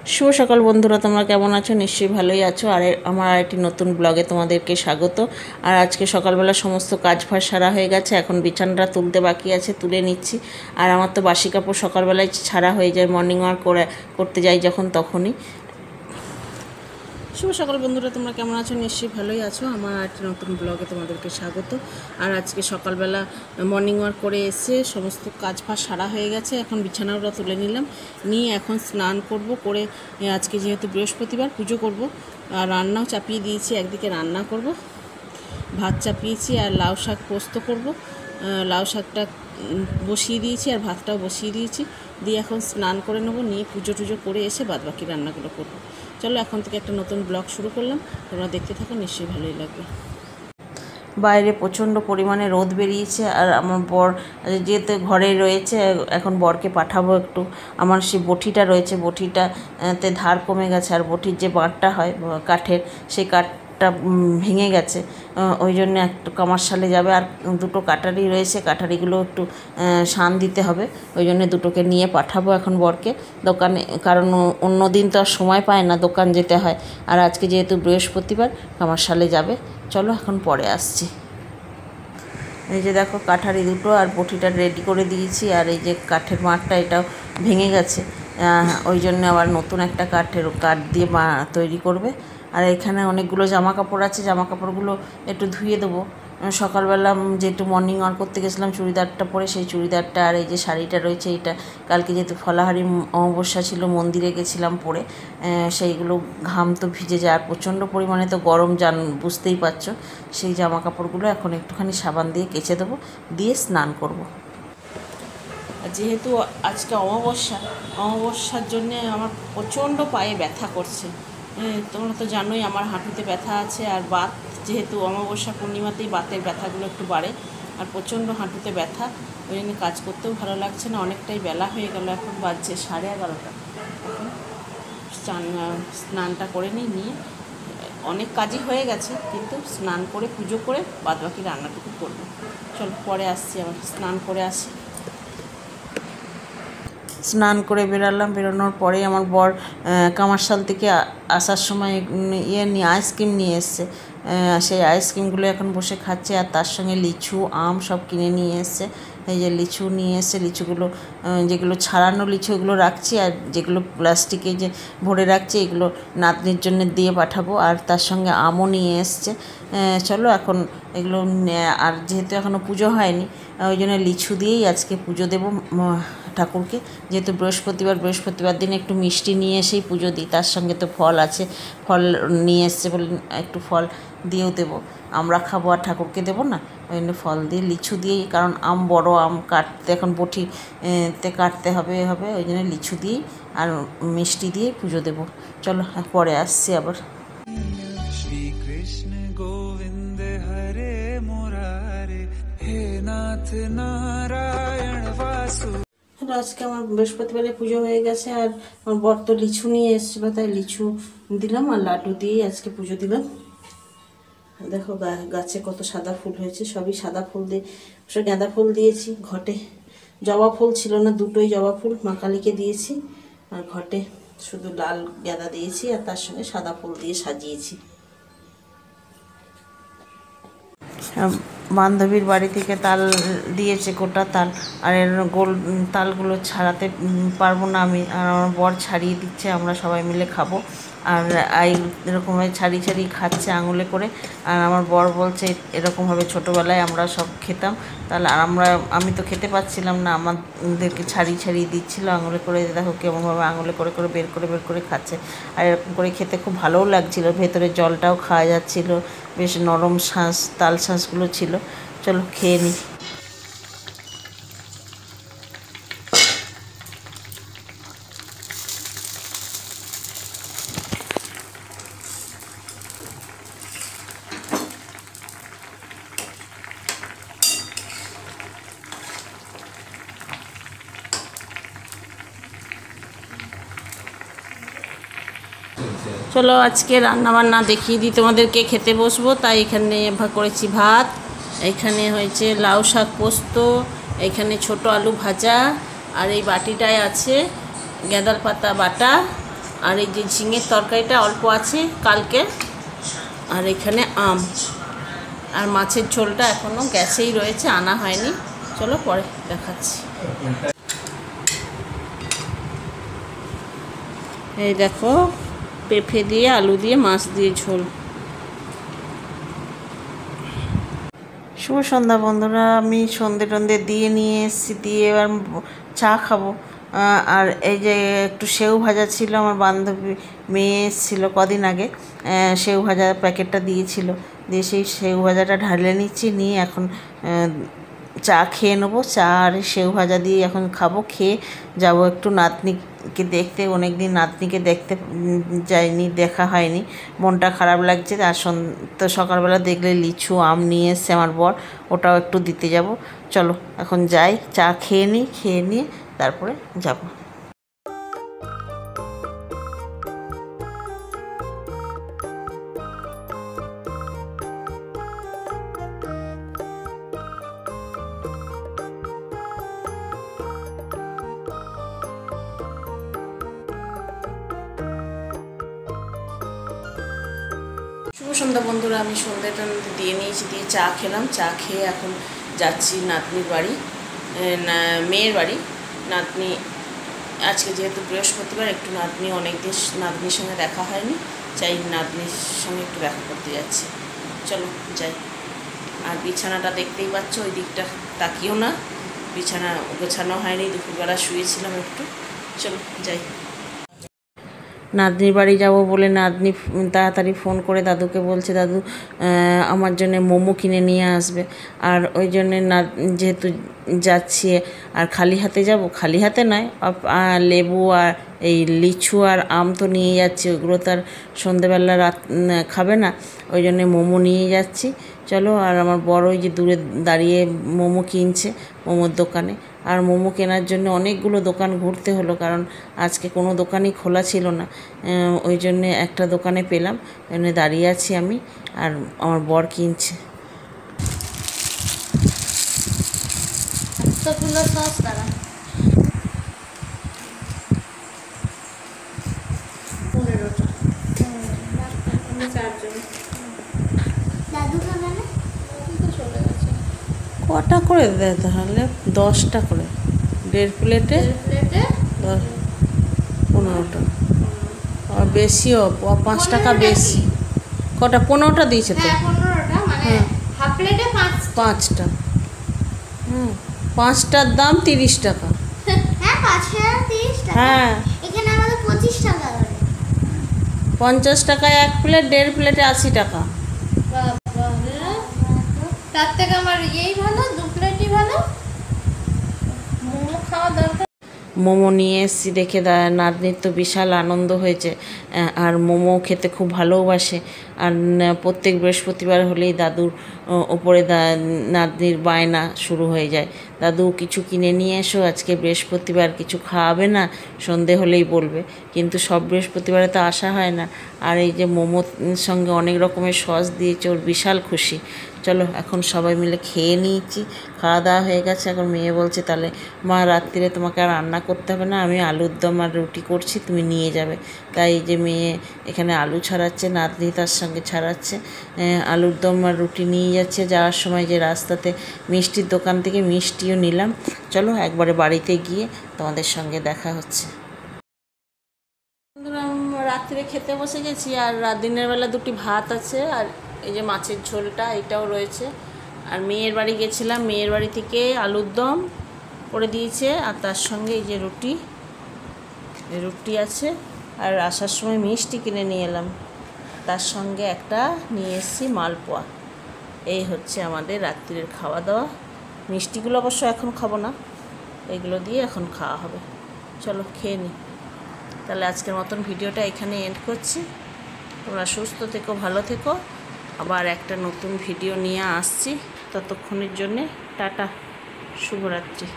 শুভ সকাল বন্ধুরা, তোমরা কেমন আছো? নিশ্চয়ই ভালোই আছো। আর আমার একটি নতুন ব্লগে তোমাদেরকে স্বাগত। আর আজকে সকালবেলা সমস্ত কাজ ফাজ সারা হয়ে গেছে, এখন বিছানাটা তুলতে বাকি আছে, তুলে নিচ্ছি। আর আমার তো বাসি কাপড় সকালবেলায় ছাড়া হয়ে যায়, মর্নিং ওয়াক করতে যাই যখন তখনই। শুভ সকাল বন্ধুরা, তোমরা কেমন আছো? নিশ্চয়ই ভালোই আছো। আমার একটা নতুন ব্লগে তোমাদেরকে স্বাগত। আর আজকে সকালবেলা মর্নিং ওয়াক করে এসে সমস্ত কাজ ফাজ সারা হয়ে গেছে, এখন বিছানাটা তুলে নিলাম, নিয়ে এখন স্নান করব। করে আজকে যেহেতু বৃহস্পতিবার পুজো করব, আর রান্নাও চাপিয়ে দিয়েছি, একদিকে রান্না করব, ভাত চাপিয়েছি, আর লাউ শাক পোস্ত করব। লাউ শাকটা বসিয়ে দিয়েছি আর ভাতটাও বসিয়ে দিয়েছি, দিয়ে এখন স্নান করে নেবো, নিয়ে পুজো টুজো করে এসে বাদবাকি রান্নাগুলো করবো। চলো এখন থেকে একটা নতুন ব্লগ শুরু করলাম, তোমরা দেখতে থাকো, নিশ্চয়ই ভালোই লাগবে। বাইরে প্রচণ্ড পরিমাণে রোদ বেরিয়েছে, আর আমার বর যেহেতু ঘরে রয়েছে, এখন বরকে পাঠাবো একটু। আমার সেই বটিটা রয়েছে, বটিটাতে ধার কমে গেছে, আর বটির যে বাঁটটা হয় কাঠের, সেই কাঠটা ভেঙে গেছে। ওই জন্য একটু কামারশালে যাবে, আর দুটো কাটারি রয়েছে, কাটারিগুলো একটু শান দিতে হবে। ওই জন্য দুটোকে নিয়ে পাঠাবো এখন বরকে দোকানে, কারণ অন্য দিন তো আর সময় পায় না, দোকান যেতে হয়। আর আজকে যেহেতু বৃহস্পতিবার, কামারশালে যাবে। চলো এখন পরে আসছি। এই যে দেখো, কাঠারি দুটো আর বটিটা রেডি করে দিয়েছি, আর এই যে কাঠের মাঠটা এটাও ভেঙে গেছে, ওই জন্য আবার নতুন একটা কাঠ দিয়ে তৈরি করবে। আর এখানে অনেকগুলো জামা কাপড় আছে, জামা কাপড়গুলো একটু ধুয়ে দেবো। সকালবেলা যেহেতু মর্নিং ওয়াক করতে গেছিলাম চুড়িদারটা পরে, সেই চুড়িদারটা আর এই যে শাড়িটা রয়েছে, এইটা কালকে যেহেতু ফলাহারি অমাবস্যা ছিল, মন্দিরে গেছিলাম পরে, সেইগুলো ঘাম তো ভিজে যায়, আর প্রচণ্ড পরিমাণে তো গরম বুঝতেই পারছো। সেই জামা কাপড়গুলো এখন একটুখানি সাবান দিয়ে কেচে দেবো, দিয়ে স্নান করব। যেহেতু আজকে অমাবস্যার জন্যে আমার প্রচণ্ড পায়ে ব্যথা করছে। তোমরা তো জানোই আমার হাঁটুতে ব্যথা আছে, আর বাত যেহেতু অমাবস্যা পূর্ণিমাতেই বাতের ব্যথাগুলো একটু বাড়ে, আর প্রচণ্ড হাঁটুতে ব্যথা, ওই জন্য কাজ করতেও ভালো লাগছে না। অনেকটাই বেলা হয়ে গেল, এখন বাজছে 11:30। এখন স্নানটা করে নিয়ে অনেক কাজই হয়ে গেছে, কিন্তু স্নান করে পুজো করে বাদবাকি রান্নাটুকু করবো। চলো পরে আসছি, আবার স্নান করে আসি। স্নান করে বেরোনোর পরেই আমার বর কামারশাল থেকে আসার সময় আইসক্রিম নিয়ে এসছে। সেই আইসক্রিমগুলো এখন বসে খাচ্ছে, আর তার সঙ্গে লিচু আম সব কিনে নিয়ে এসছে। এই যে লিচু নিয়ে এসছে, লিচুগুলো যেগুলো ছাড়ানো লিচু ওগুলো রাখছি, আর যেগুলো প্লাস্টিকে যে ভরে রাখছি এগুলো নাতনির জন্য দিয়ে পাঠাবো। আর তার সঙ্গে আমও নিয়ে এসছে। চলো এখন এগুলো, আর যেহেতু এখনও পুজো হয়নি, ওই জন্য লিচু দিয়েই আজকে পুজো দেবো ঠাকুরকে। যেহেতু বৃহস্পতিবার দিন একটু মিষ্টি নিয়ে এসেই পুজো দিই, তার সঙ্গে তো ফল আছে, ফল নিয়ে এসছে বলে একটু ফল দিয়েও দেবো। আমরা খাবো আর ঠাকুরকে দেবো না, ওই জন্য ফল দিয়ে লিচু দিয়েই, কারণ বড় আম কাটতে এখন বটিতে কাটতে হবে, ওই জন্য লিচু দিয়েই আর মিষ্টি দিয়েই পুজো দেবো। চলো পরে আসছি আবার। শ্রীকৃষ্ণ গোবিন্দ হরে মুরারে, হে নাথ নারায়ণ বাসু। আজকে আমার বৃহস্পতিবারে পুজো হয়ে গেছে, আর আমার বর তো লিচু নিয়ে এসেছিলো, তাই লিচু দিলাম আর লাড্ডু দিয়েই আজকে পুজো দিলাম। দেখো গাছে কত সাদা ফুল হয়েছে, সবই সাদা ফুল দিয়ে, সব গাঁদা ফুল দিয়েছি। ঘটে জবা ফুল ছিল না, দুটোই জবা ফুল মা কালীকে দিয়েছি, আর ঘটে শুধু লাল গাঁদা দিয়েছি, আর তার সঙ্গে সাদা ফুল দিয়ে সাজিয়েছি। বান্ধবীর বাড়ি থেকে তাল দিয়েছে, গোটা তাল, আর এর গোল তালগুলো ছাড়াতে পারবো না আমি, আর আমার বর ছাড়িয়ে দিচ্ছে, আমরা সবাই মিলে খাবো। আর এরকমভাবে ছাড়িয়ে খাচ্ছে আঙুলে করে। আর আমার বর বলছে এরকমভাবে ছোটোবেলায় আমরা সব খেতাম, তাহলে আর আমি তো খেতে পাচ্ছিলাম না, আমাদেরকে ছাড়িয়ে দিচ্ছিলো আঙুলে করে। দেখো কেমনভাবে আঙুলে করে বের করে খাচ্ছে, আর এরকম করে খেতে খুব ভালোও লাগছিলো, ভেতরে জলটাও খাওয়া যাচ্ছিলো, বেশ নরম তাল শাঁসগুলো ছিল। চলো খেয়ে নিই। চলো আজকে রান্নাবান্না দেখিয়ে দিই তোমাদেরকে। খেতে বসবো, তাই এখানে করেছি ভাত, এখানে হয়েছে লাউ শাক পোস্ত, এখানে ছোট আলু ভাজা, আর এই বাটিটায় আছে গাঁদাল পাতা বাটা, আর এই যে ঝিঙের তরকারিটা অল্প আছে কালকে, আর এখানে আম, আর মাছের ঝোলটা এখনও গ্যাসেই রয়েছে, আনা হয়নি। চলো পরে দেখাচ্ছি। এই দেখো পেঁপে দিয়ে আলু দিয়ে মাছ দিয়ে ঝোল। শুভ সন্ধ্যা বন্ধুরা, আমি সন্ধে টন্ধে দিয়ে নিয়ে এসেছি, দিয়ে এবার চা খাবো। আর এই যে একটু সেউ ভাজা ছিল, আমার বান্ধবী মেয়ে এসেছিলো কদিন আগে, সেউ ভাজা প্যাকেটটা দিয়েছিল, দিয়ে সেই সেউ ভাজাটা ঢালে নিচ্ছি, নিয়ে এখন চা খেয়ে নেবো। চা আর সেউ ভাজা দিয়ে এখন খাবো, খেয়ে যাব একটু নাতনিকে দেখতে। অনেক দিন নাতনিকে দেখতে যাইনি, দেখা হয়নি, মনটা খারাপ লাগছে। আর তো সকালবেলা দেখলে লিচু আম নিয়ে এসছে আমার বর, ওটাও একটু দিতে যাব। চলো এখন যাই, চা খেয়ে নিই, খেয়ে নিয়ে তারপরে যাব। শুভ সন্ধ্যা বন্ধুরা, আমি সন্ধ্যাটা দিয়ে নিয়েছি, দিয়ে চা খেলাম। চা খেয়ে এখন যাচ্ছি নাতনির বাড়ি, মেয়ের বাড়ি। নাতনি আজকে যেহেতু বৃহস্পতিবার, একটু নাতনি অনেক দিন নাতনির সঙ্গে দেখা হয়নি, চাই নাতনির সঙ্গে একটু দেখা করতে যাচ্ছি। চলো যাই। আর বিছানাটা দেখতেই পাচ্ছ, ওই দিকটা তাকিও না, বিছানা গোছানো হয়নি, দুপুরবেলা শুয়েছিলাম একটু। চলো যাই। নাতনির বাড়ি যাব বলে নাতনি তাড়াতাড়ি ফোন করে দাদুকে বলছে, দাদু আমার জন্য মোমো কিনে নিয়ে আসবে। আর ওই জন্যে যেহেতু যাচ্ছি, আর খালি হাতে যাব, খালি হাতে নয়, লেবু আর এই লিচু আর আম তো নিয়ে যাচ্ছি, ওগুলো তো আর সন্ধেবেলা খাবে না, ওই জন্যে মোমো নিয়ে যাচ্ছি। চলো। আর আমার বড় ওই যে দূরে দাঁড়িয়ে মোমো কিনছে মোমোর দোকানে। আর মোমো কেনার জন্য অনেকগুলো দোকান ঘুরতে হলো, কারণ আজকে কোনো দোকানই খোলা ছিল না, ওই জন্যে একটা দোকানে পেলাম, ওই জন্যে দাঁড়িয়ে আছি আমি, আর আমার বর কিনছে। কটা করে দেয় তাহলে? 10টা করে, 1.5 প্লেটে 15টা, আর বেশিও, 5 টাকা বেশি। কটা? 15টা দিয়েছে তো। হ্যাঁ, 5টা। 5টার দাম 30 টাকা। হ্যাঁ, 50 টাকায় 1 প্লেট, 1.5 প্লেটে 80 টাকা। তার থেকে আমার ইয়েই ভালো, 2 প্লেটই ভালো। মোমো খাওয়া দরকার। মোমো নিয়ে এসেছি দেখে নাতনির তো বিশাল আনন্দ হয়েছে, আর মোমো খেতে খুব ভালোবাসে। আর প্রত্যেক বৃহস্পতিবার হলেই দাদুর ওপরে নাতনির বায়না শুরু হয়ে যায়, দাদু কিছু কিনে নিয়ে এসো, আজকে বৃহস্পতিবার কিছু খাওয়াবে না, সন্ধে হলেই বলবে। কিন্তু সব বৃহস্পতিবারে তো আসা হয় না। আর এই যে মোমোর সঙ্গে অনেক রকমের সস দিয়েছে, ওর বিশাল খুশি। চলো এখন সবাই মিলে খেয়ে নিয়েছি, খাওয়া দাওয়া হয়ে গেছে। এখন মেয়ে বলছে, তাহলে মা রাত্রিরে তোমাকে আর রান্না করতে হবে না, আমি আলুর দম আর রুটি করছি, তুমি নিয়ে যাবে। তাই এই যে মেয়ে এখানে আলু ছাড়াচ্ছে, নাতনি তার সঙ্গে ছাড়াচ্ছে, আলুর দম আর রুটি নিয়ে যাচ্ছে। যাওয়ার সময় যে রাস্তাতে মিষ্টির দোকান থেকে মিষ্টিও নিলাম। চলো একবারে বাড়িতে গিয়ে তোমাদের সঙ্গে দেখা হচ্ছে। রাত্রে খেতে বসে গেছি, আর দিনের বেলা 2টি ভাত আছে, আর এই যে মাছের ঝোলটা এটাও রয়েছে। আর মেয়ের বাড়ি গেছিলাম, মেয়ের বাড়ি থেকে আলুর দম করে দিয়েছে, আর তার সঙ্গে এই যে রুটি আছে। আর আসার সময় মিষ্টি কিনে নিয়ে এলাম, তার সঙ্গে একটা নিয়ে এসেছি মালপোয়া। এই হচ্ছে আমাদের রাত্রির খাওয়া দাওয়া। মিষ্টিগুলো অবশ্য এখন খাবো না, এগুলো দিয়ে এখন খাওয়া হবে। চলো খেয়ে নিই। তাহলে আজকের মতন ভিডিওটা এখানে এন্ড করছি। তোমরা সুস্থ থেকো, ভালো থেকো। আবার একটা নতুন ভিডিও নিয়ে আসছি, ততক্ষণের জন্যে টাটা, শুভরাত্রি।